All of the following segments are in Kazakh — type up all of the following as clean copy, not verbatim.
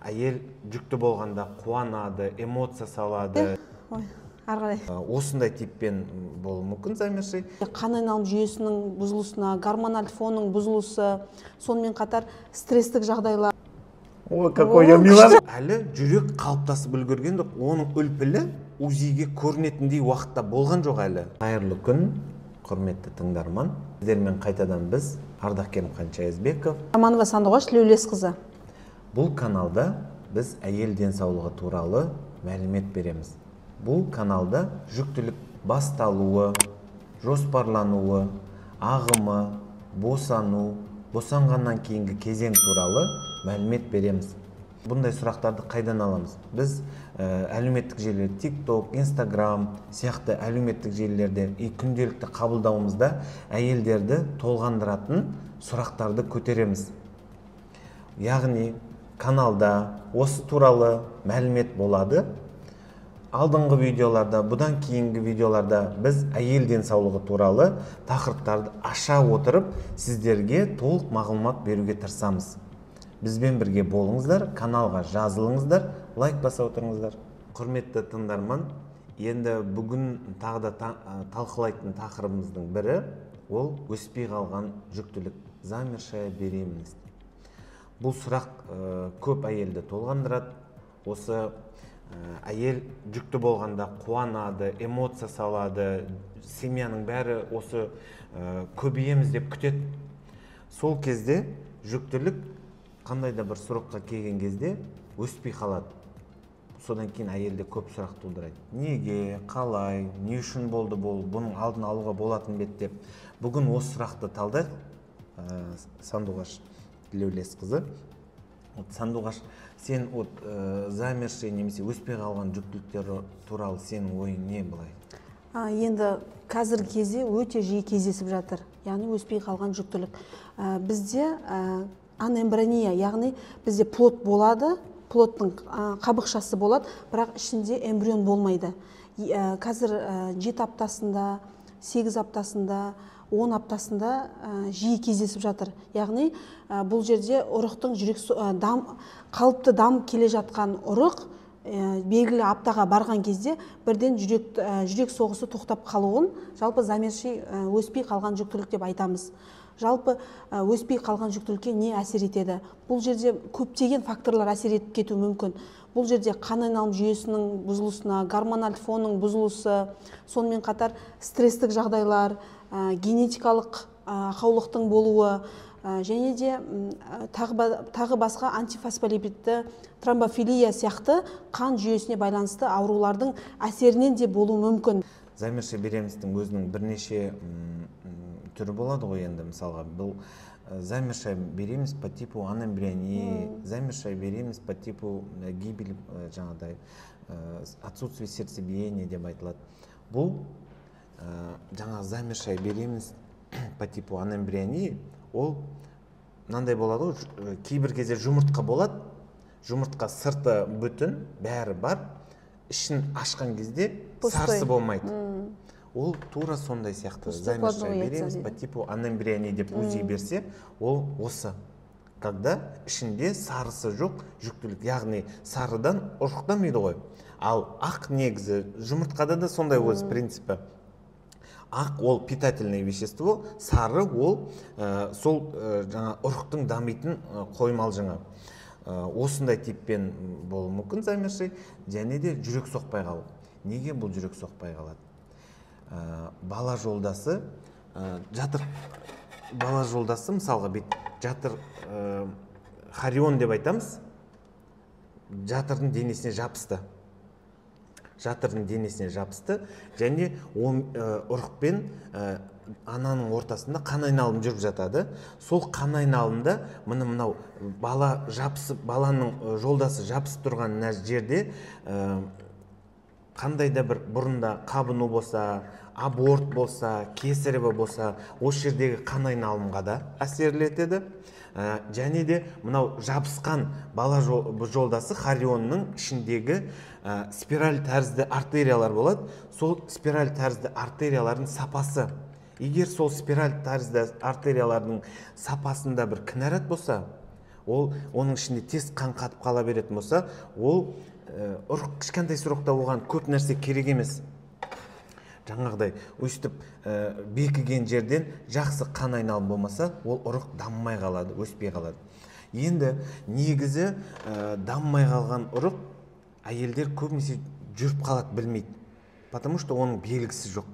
әйел жүкті болғанда қуанады, эмоция салады. Ой, ары қарай. Осындай типпен болуы мүмкін Замирши. Қан айналым жүйесінің бұзылысына, гормональ фонның бұзылысы, сонымен қатар стресстік жағдайлар. Ой, какой я милан. Әлі жүрек қалыптасып үлгерген, оның үлпілі УЗИге көрінетіндей уақытта болған жоқ әлі. Қайырлы күн, құрметті тыңдарман. Сіздермен қайтадан біз Ардақкерім Қаншайызбеков, Аманова Сандуғаш Леулесқызы. Бұл каналда біз әйел денсаулығы туралы мәлімет береміз. Бұл каналда жүктілік басталуы, жоспарлануы, ағымы, босану, босанғаннан кейінгі кезең туралы мәлімет береміз. Бұндай сұрақтарды қайдан аламыз? Біз әлеуметтік желілер, TikTok, Instagram сияқты әлеуметтік желілерде күнделікті қабылдауымызда әйелдерді толғандыратын сұрақтарды көтереміз. Яғни каналда осы туралы мәлімет болады. Алдыңғы видеоларда, бұдан кейінгі видеоларда біз әйел денсаулығы туралы тақырыптарды аша отырып, сіздерге толық мағлұмат беруге тырысамыз. Бізбен бірге болыңыздар, каналға жазылыңыздар, лайк баса отырыңыздар. Құрметті тыңдарман, енді бүгін тағы да талқылайтын тақырыбымыздың бірі ол өспей қалған жүктілік, замершая беременность. Бұл сұрақ көп әйелді толғандырады. Осы әйел жүкті болғанда қуанады, эмоция салады, семьяның бәрі осы көбейеміз деп күтеді. Сол кезде жүктілік қандай да бір сұраққа келген кезде өспей қалады. Содан кейін әйелде көп сұрақ тудырайды. Неге, қалай, не үшін болды бұл, бұның алдын алуға болатын бет деп. Бүгін осы сұрақты талдайық. Сандуғаш Леулесқызы. Сандуғаш, сен замерші немесе өспей қалған жүктіліктер туралы сенің ойың не былай? Енді қазіргі кезде өте жиі кездесіп жатыр. Яғни өспей қалған жүктілік. Бізде анембриония, яғни бізде плод болады, плодтың қабықшасы болады, бірақ ішінде эмбрион болмайды. Қазір 7 аптасында, 8 аптасында, 10 аптасында жиі кездесіп жатыр. Яғни бұл жерде ұрықтың қалыпты дамып келе жатқан ұрық белгілі аптаға барған кезде бірден жүрек соғысы тоқтап қалуын жалпы замерши өспей қалған жүктілік деп айтамыз. Жалпы өспей қалған жүктілікке не әсер етеді? Бұл жерде көптеген факторлар әсер етіп кетуі мүмкін. Бұл жерде қан айналым жүйесінің бұзылысына, гормональ фонның бұзылысы, сонымен қатар стресстік жағдайлар, генетикалық ақаулықтың болуы, және де тағы басқа антифосфолипидті тромбофилия сияқты қан жүйесіне байланысты аурулардың әсерінен де болуы мүмкін. Замерши беременностьтің өзінің бірнеше түрі болады ғой енді, мысалға бұл замершая беременность по типу анембрионии, замершая беременность по типу гибель, жаңағыдай отсутствие сердцебиения деп айтылады. Бұл жаңағы замершая беременность по типу анембрионии, ол мынандай болады ғой, кейбір кезде жұмыртқа болады, жұмыртқа сырты бүтін, бәрі бар, ішін ашқан кезде сарысы болмайды. Ол тура сондай сияқты. Замершая беременность по типу анембрионии деп УЗИ берсе, ол осы. Когда ішінде сарысы жоқ жүктілік, яғни сарыдан ұрықтамайды ғой. Ал ақ негізі жұмыртқада да сондай өз принципі. Ақ ол питательное вещество, сары ол сол жаңа ұрықтың дамитын қоймал жаңа. Осындай типпен болуы мүмкін замерши, және де жүрек соқпай қалу. Неге бұл жүрек соқпай қалады? Бала жолдасы мысалға бет жатыр, хорион деп айтамыз, жатырдың денесіне жабысты, және ұрықпен ананың ортасында қан айналым жүріп жатады. Сол қан айналымда мынау баланың жолдасы жабысып тұрған жерде қандай да бір бұрында қабыну болса, аборт болса, кесарево болса, осы жердегі қан айналымға да әсерлі етеді. Және де мынау жабысқан бала жолдасы хорионның ішіндегі спираль тәрізді артериялар болады. Сол спираль тәрізді артериялардың сапасы. Егер сол спираль тәрізді артериялардың сапасында бір кінәрат болса, ол оның ішінде тез қан қатып қала беретін болса, ол ұрық кішкентай срокта оған көп нәрсе керек емес. Жаңағыдай өстіп бекіген жерден жақсы қан айналым болмаса, ол ұрық дамымай қалады, өспей қалады. Енді негізі дамымай қалған ұрық әйелдер көбінесе жүріп қалады, білмейді. Потому что оның белгісі жоқ.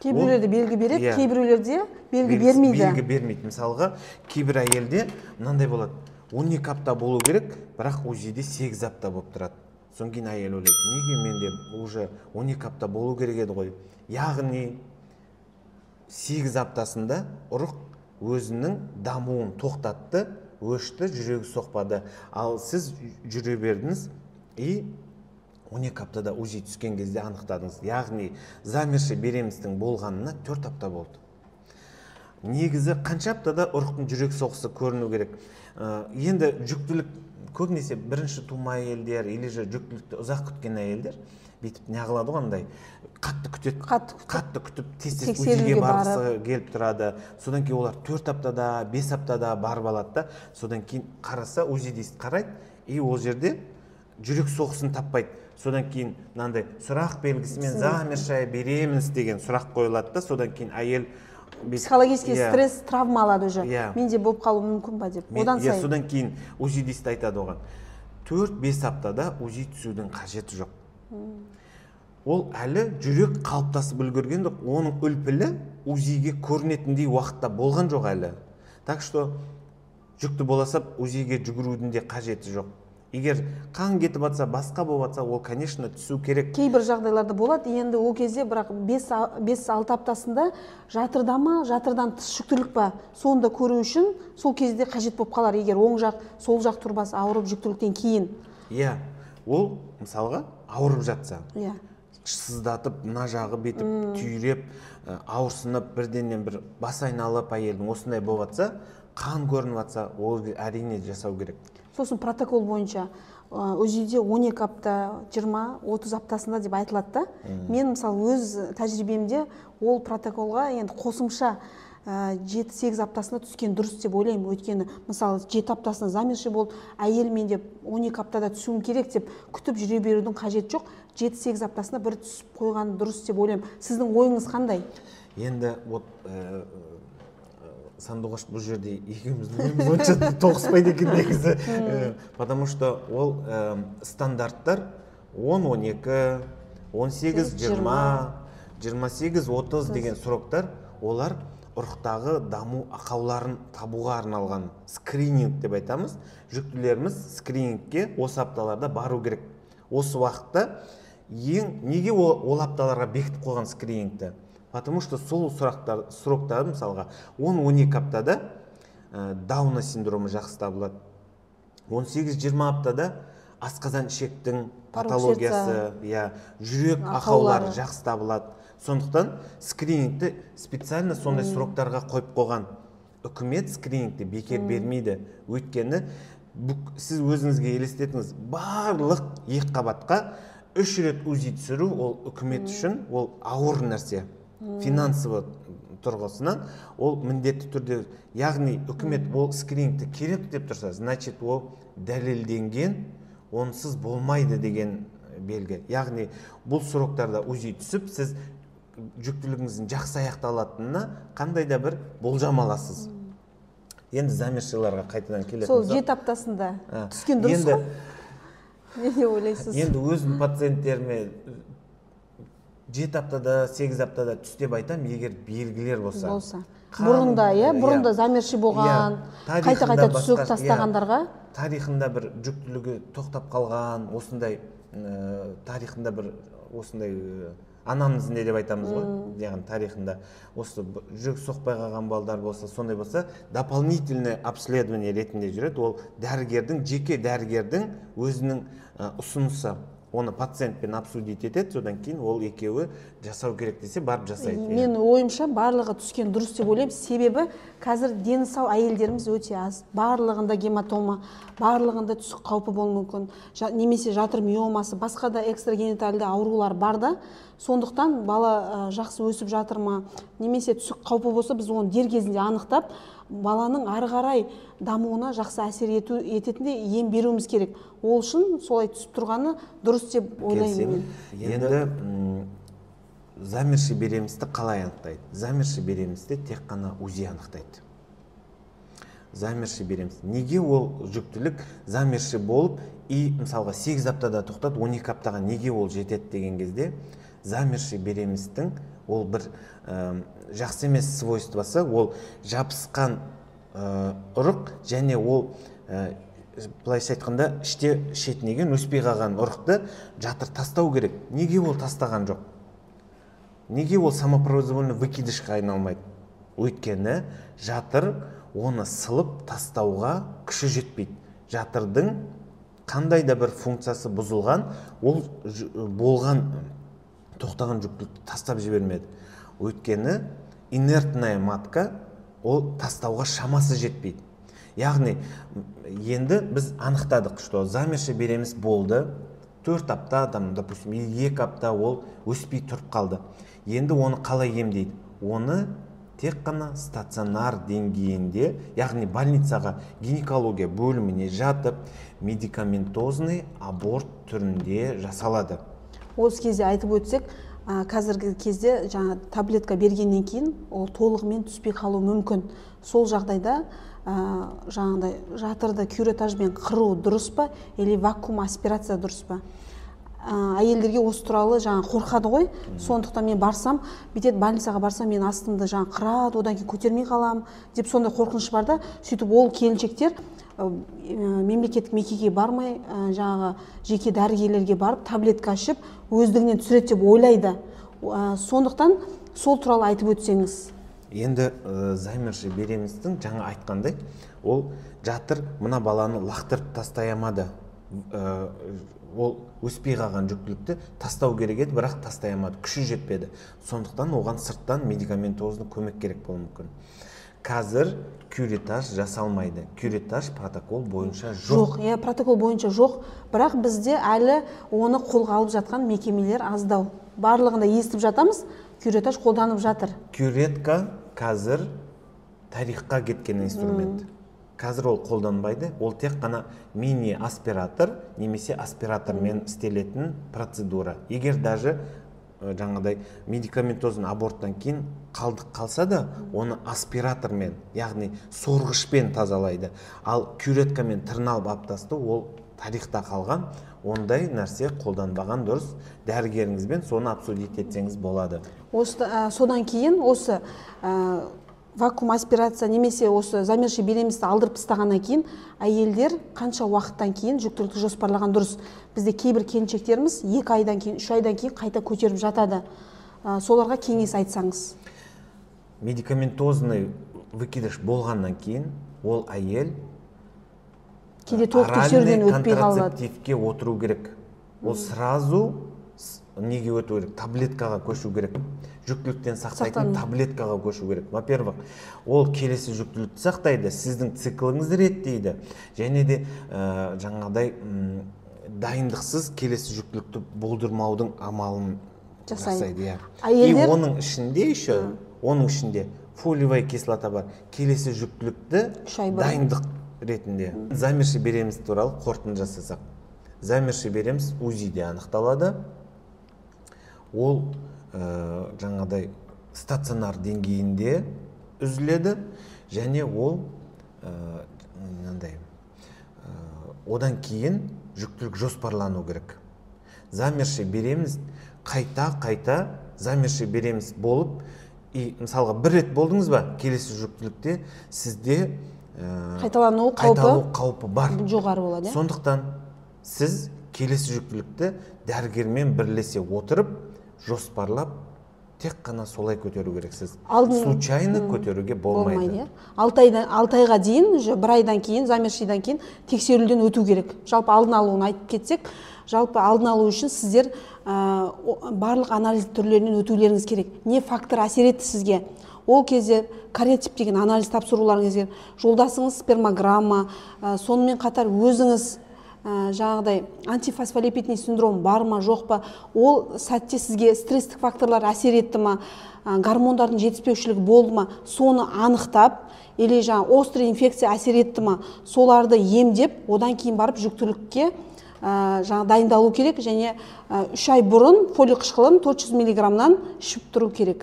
Кейбіреулерде белгі береді, кейбіреулерде белгі бермейді. Белгі бермейді. Мысалға, кейбір әйелде мынандай болады. 12 апта болу керек, бірақ УЗИде 8 апта болып тұрады. Содан кейін әйел ойлайды, неге менде уже 12 апта болу керек еді ғой. Яғни 8 аптасында ұрық өзінің дамуын тоқтатты, өшті, жүрегі соқпады. Ал сіз жүре бердіңіз и 12 аптада УЗИ түскен кезде анықтадыңыз. Яғни замерші беремістің болғанына 4 апта болды. Негізі қанша аптада ұрықтың жүрек соғысы көріну керек. Енді жүктілік көбінесе бірінші тума әйелдер или же жүктілікті ұзақ күткен әйелдер бүйтіп неғылады ғандай қатты күтеді, қатты күтіп тез-тез УЗИге барғысы келіп тұрады. Содан кейін олар 4 аптада, 5 аптада барып алады да, содан кейін қараса УЗИдист қарайды, и ол жерде жүрек соғысын таппайды. Содан кейін мынандай сұрақ белгісімен замершая береміз деген сұрақ қойылады да, содан кейін әйел психологический стресс, травма алады уже. Менде болып қалу мүмкін ба деп. Одан сайын. Содан кейін УЗИдист айтады оған. 4-5 аптада УЗИ түсудің қажеті жоқ. Ол әлі жүрек қалыптасып үлгерген, оның үлпілі УЗИге көрінетіндей уақытта болған жоқ әлі. Так что жүкті боласап УЗИге жүгірудің де қажеті жоқ. Егер қан кетіп атса, басқа болып атса, ол, конечно, түсу керек. Кейбір жағдайларда болады, енді ол кезде бірақ 5-6 аптасында жатырдама, жатырдан тыс жүктілік па, соны да көру үшін сол кезде қажет болып қалар, егер оң жақ, сол жақ тұрбасы ауырып жүктіліктен кейін. Иә, ол мысалға ауырып жатса, иә, сыздатып, мына жағы бетіп, түйреп, ауырсынып, бірденнен бір бас айналып әйелдің осындай болып атса, қан көрініп атса, ол әрине жасау керек. Сосын протокол бойынша УЗИде 12 апта, 20-30 аптасында деп айтылады да. Мен мысалы өз тәжірибемде ол протоколға енді қосымша 7-8 аптасында түскен дұрыс деп ойлаймын. Өйткені мысалы 7 аптасында замерші болды, әйел мен деп 12 аптада түсуім керек деп күтіп жүре берудің қажеті жоқ. 7-8 аптасында бір түсіп қойған дұрыс деп ойлаймын. Сіздің ойыңыз қандай? Енді Сандуғаш бұл жерде екеуміздің ойымыз онша тоғыспайды екен негізі. Потому что ол стандарттар 10-12, 18-20, 28-30 деген сроктар, олар ұрықтағы даму ақауларын табуға арналған скрининг деп айтамыз. Жүктілеріміз скринингке осы апталарда бару керек. Осы уақытта неге ол апталарға бекітіп қойған скринингті? Потому что сол сроктар мысалға 10-12 аптада Дауна синдромы жақсы табылады. 18-20 аптада асқазан ішектің патологиясы, жүрек ақаулары жақсы табылады. Сондықтан скринингті специально сондай сроктарға қойып қойған. Үкімет скринингті бекер бермейді. Өйткені сіз өзіңізге елестетіңіз, барлық екі қабатқа 3 рет УЗИ түсіру, ол үкімет үшін ол ауыр нәрсе. Финансовы тұрғысынан ол міндетті түрде, яғни үкімет ол скринингті керек деп тұрса, значит ол дәлелденген, онсыз болмайды деген белгі. Яғни бұл сроктарда УЗИ түсіп, сіз жүктілігіңіздің жақсы аяқталатынына қандай да бір болжам аласыз. Енді замершілерге қайтадан келетін. Сол 7 аптасында түскен дұрыс қой? Не деп ойлайсыз? Енді өзім пациенттеріме 7 аптада, 8 аптада түс деп айтам, егер белгілер болса. Бұрында, бұрында замерші болған, қайта-қайта түсік тастағандарға? Тарихында бір жүктілігі тоқтап қалған, осындай тарихында бір осындай анамнезінде деп айтамыз ғой, яғни тарихында осы жүрек соқпай қалған балдар болса, сондай болса, дополнительное обследование ретінде жүреді. Ол дәрігердің, жеке дәрігердің өзінің ұсынысы. Оны пациентпен обсудить етеді, содан кейін ол екеуі жасау керек десе барып жасайды. Мен ойымша барлығы түскен дұрыс деп ойлаймын. Себебі қазір дені сау әйелдеріміз өте аз. Барлығында гематома, барлығында түсік қаупі болуы мүмкін. Немесе жатыр миомасы, басқа да экстрагенитальды аурулар бар да. Сондықтан бала жақсы өсіп жатыр ма, немесе түсік қаупі болса, біз оны дер кезінде анықтап, баланың ары қарай дамуына жақсы әсер ететіндей ем беруіміз керек. Ол үшін солай түсіп тұрғаны дұрыс деп ойлаймын. Енді замерші беремізді қалай анықтайды? Замерші беремізді тек қана УЗИ анықтайды. Замерші береміз. Неге ол жүктілік замерші болып, мысалға 8 аптада тоқтады, 12 аптаға неге ол жетеді деген кезде, замерші береміздің ол бір жақсы емес свойствосы, ол жабысқан ұрық, және ол былайша айтқанда іште шетінеген өспей қалған ұрықты жатыр тастау керек. Неге ол тастаған жоқ? Неге ол самопроизвольно выкидышқа айналмайды? Өйткені жатыр оны сылып тастауға күші жетпейді. Жатырдың қандай да бір функциясы бұзылған, ол болған тоқтаған жүктілікті тастап жібермеді. Өйткені инертная матка ол тастауға шамасы жетпейді. Яғни енді біз анықтадық, что замерші береміз болды, 4 апта, допустим, 2 апта ол өспей тұрып қалды. Енді оны қалай емдейді? Оны тек қана стационар деңгейінде, яғни больницаға, гинекология бөліміне жатып, медикаментозный аборт түрінде жасалады. Осы кезде айтып өтсек, қазіргі кезде жаңа таблетка бергеннен кейін ол толығымен түспей қалу мүмкін. Сол жағдайда жаңағыдай жатырды кюретажбен қыру дұрыс па, или вакуум аспирация дұрыс па? Әйелдерге осы туралы жаңа қорқады ғой, сондықтан мен барсам, бүйтеді, больницаға барсам, мен астымды жаңа қырады, одан кейін көтермей қалам деп сондай қорқыныш бар да. Сөйтіп ол келіншектер мемлекеттік мекемеге бармай, жаңағы жеке дәрігерлерге барып таблетка ішіп өздігінен түсіреді деп ойлайды. Сондықтан сол туралы айтып өтсеңіз. Енді замерші береміздің жаңа айтқандай, ол жатыр мына баланы лақтырып тастай алмады. Ол өспей қалған жүктілікті тастау керек еді, бірақ тастай алмады, күші жетпеді. Сондықтан оған сырттан медикаментозды көмек керек болуы мүмкін. Қазір кюретаж жасалмайды. Кюретаж протокол бойынша жоқ. Жоқ, протокол бойынша жоқ, бірақ бізде әлі оны қолға алып жатқан мекемелер аздау. Барлығында естіп жатамыз, кюретаж қолданып жатыр. Кюретка қазір тарихқа кеткен инструмент. Қазір ол қолданбайды, ол тек қана мини-аспиратор немесе аспиратормен істелетін процедура. Егер даже жаңағыдай медикаментозын аборттан кейін қалдық қалса да, оны аспиратормен, яғни сорғышпен тазалайды. Ал кюреткамен тырналып аптасты, ол тарихта қалған, ондай нәрсе қолданбаған дұрыс. Дәрігеріңізбен соны обсудить етсеңіз болады. Содан кейін осы вакуум аспирация немесе осы замерші беремізді алдырып тастағаннан кейін әйелдер қанша уақыттан кейін жүктілікті жоспарлаған дұрыс? Бізде кейбір келіншектеріміз 2 айдан кейін, 3 айдан кейін қайта көтеріп жатады. Соларға кеңес айтсаңыз. Медикаментозный выкидыш болғаннан кейін ол әйел оральный контрацептивке отыру керек. Ол сразу неге өту керек? Таблеткаға көшу керек. Жүктіліктен сақтайтын таблеткаға көшу керек. Во-первых, ол келесі жүктілікті сақтайды, сіздің цикліңізді реттейді, және де жаңағыдай дайындықсыз келесі жүктілікті болдырмаудың амалын жасайды. И оның ішінде фолиевая кислота бар. Келесі жүктілікті дайындық ретінде. Замерші береміз туралы қорытынды жасасақ. Замерші береміз УЗИ-де анықталады. Ол жаңағыдай стационар деңгейінде үзіледі, және ол одан кейін жүктілік жоспарлану керек. Замерші береміз, қайта замерші береміз болып, мысалға бір рет болдыңыз ба, келесі жүктілікте сізде қайталану қаупі бар. Жоғары болады. Сондықтан сіз келесі жүктілікті дәрігермен бірлесе отырып, жоспарлап, тек қана солай көтеру керексіз. Случайно көтеруге болмайды. 6 айға дейін, 1 айдан кейін, замершіден кейін тексеруден өту керек. Жалпы алдын алуын айтып кетсек, жалпы алдын алу үшін сіздер барлық анализ түрлерінен өтулеріңіз керек. Не фактор әсер етті сізге? Ол кезде кариотип деген анализ тапсыруларыңыз керек. Жолдасыңыз спермограмма, сонымен қатар өзіңіз жаңағыдай антифосфолипидный синдром бар ма жоқ па, ол сәтте сізге стресстік факторлар әсер етті ма, гормондардың жетіспеушілігі болды ма, соны анықтап, или острый инфекция әсер етті ма, соларды емдеп, одан кейін барып жүктілікке дайындалу керек, және 3 ай бұрын фолий қышқылын 400 мг ішіп тұру керек.